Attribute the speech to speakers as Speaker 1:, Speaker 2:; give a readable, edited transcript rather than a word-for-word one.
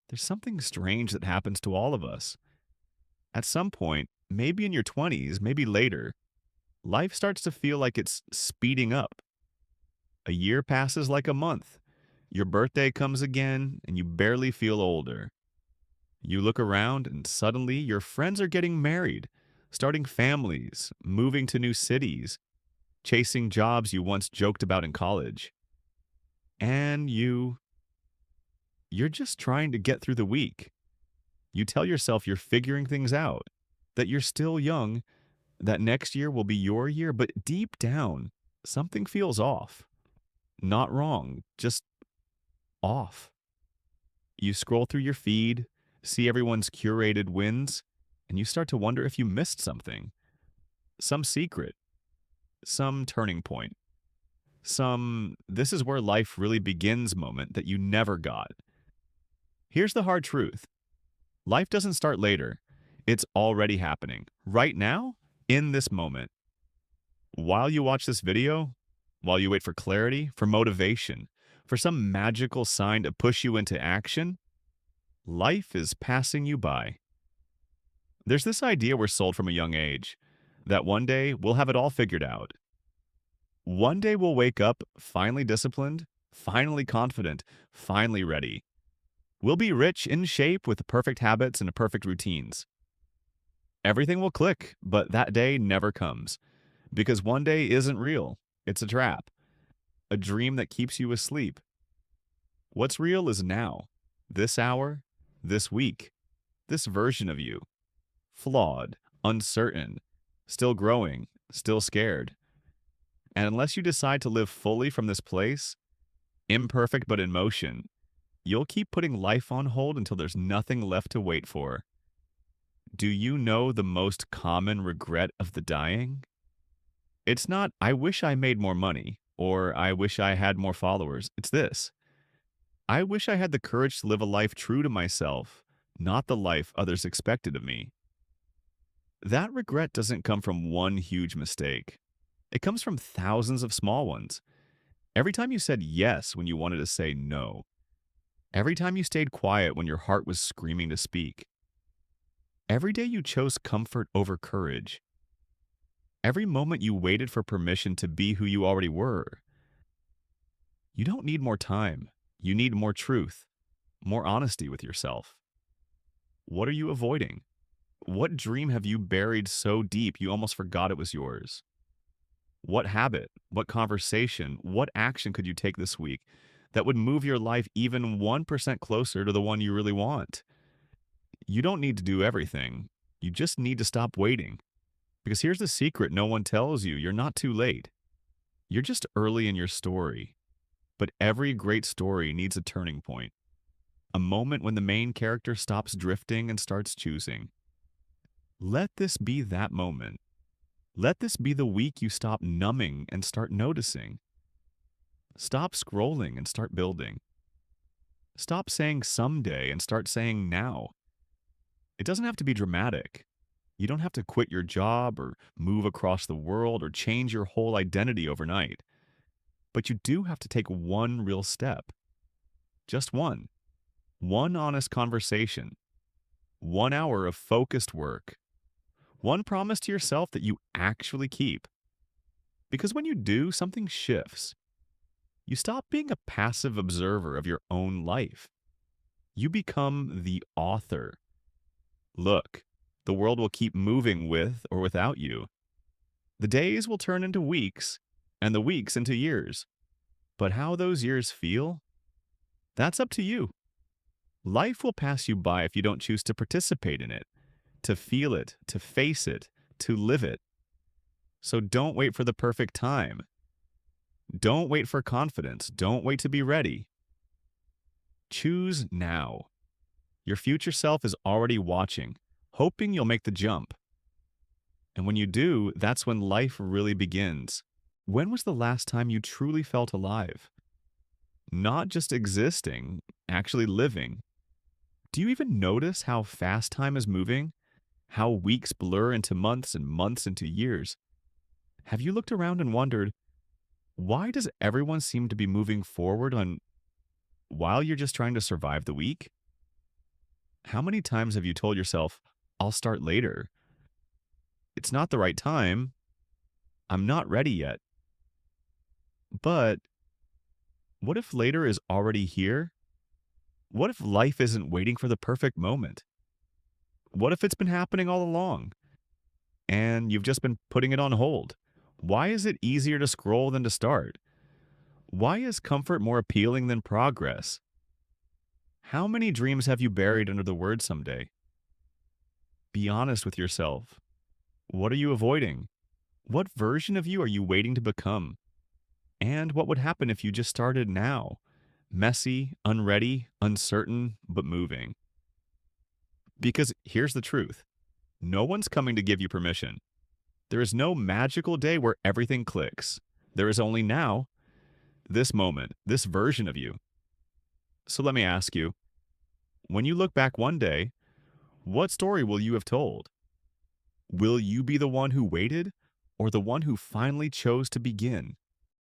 Speaker 1: There's something strange that happens to all of us. At some point, maybe in your 20s, maybe later, life starts to feel like it's speeding up. A year passes like a month. Your birthday comes again, and you barely feel older. You look around, and suddenly your friends are getting married, starting families, moving to new cities, chasing jobs you once joked about in college. And you're just trying to get through the week. You tell yourself you're figuring things out, that you're still young, that next year will be your year, but deep down, something feels off. Not wrong, just off. You scroll through your feed, see everyone's curated wins, and you start to wonder if you missed something. Some secret, some turning point, some this is where life really begins moment that you never got. Here's the hard truth: life doesn't start later, it's already happening. Right now, in this moment. While you watch this video, while you wait for clarity, for motivation, for some magical sign to push you into action, life is passing you by. There's this idea we're sold from a young age that one day we'll have it all figured out. One day we'll wake up finally disciplined, finally confident, finally ready. We'll be rich, in shape, with perfect habits and perfect routines. Everything will click, but that day never comes because one day isn't real. It's a trap, a dream that keeps you asleep. What's real is now, this hour, this week, this version of you. Flawed, uncertain, still growing, still scared. And unless you decide to live fully from this place, imperfect but in motion, you'll keep putting life on hold until there's nothing left to wait for. Do you know the most common regret of the dying? It's not, I wish I made more money, or I wish I had more followers. It's this: I wish I had the courage to live a life true to myself, not the life others expected of me. That regret doesn't come from one huge mistake. It comes from thousands of small ones. Every time you said yes when you wanted to say no. Every time you stayed quiet when your heart was screaming to speak. Every day you chose comfort over courage. Every moment you waited for permission to be who you already were. You don't need more time. You need more truth, more honesty with yourself. What are you avoiding? What dream have you buried so deep you almost forgot it was yours? What habit, what conversation, what action could you take this week that would move your life even 1% closer to the one you really want? You don't need to do everything. You just need to stop waiting. Because here's the secret no one tells you: you're not too late. You're just early in your story. But every great story needs a turning point, a moment when the main character stops drifting and starts choosing. Let this be that moment. Let this be the week you stop numbing and start noticing. Stop scrolling and start building. Stop saying someday and start saying now. It doesn't have to be dramatic. You don't have to quit your job or move across the world or change your whole identity overnight. But you do have to take one real step. Just one. One honest conversation. 1 hour of focused work. One promise to yourself that you actually keep. Because when you do, something shifts. You stop being a passive observer of your own life. You become the author. Look, the world will keep moving with or without you. The days will turn into weeks, and the weeks into years. But how those years feel? That's up to you. Life will pass you by if you don't choose to participate in it, to feel it, to face it, to live it. So don't wait for the perfect time. Don't wait for confidence. Don't wait to be ready. Choose now. Your future self is already watching, hoping you'll make the jump. And when you do, that's when life really begins. When was the last time you truly felt alive? Not just existing, actually living. Do you even notice how fast time is moving? How weeks blur into months and months into years? Have you looked around and wondered, why does everyone seem to be moving forward on while you're just trying to survive the week? How many times have you told yourself, I'll start later? It's not the right time. I'm not ready yet. But what if later is already here? What if life isn't waiting for the perfect moment? What if it's been happening all along and you've just been putting it on hold? Why is it easier to scroll than to start? Why is comfort more appealing than progress? How many dreams have you buried under the word someday? Be honest with yourself. What are you avoiding? What version of you are you waiting to become? And what would happen if you just started now? Messy, unready, uncertain, but moving. Because here's the truth, no one's coming to give you permission. There is no magical day where everything clicks. There is only now, this moment, this version of you. So let me ask you, when you look back one day, what story will you have told? Will you be the one who waited or the one who finally chose to begin?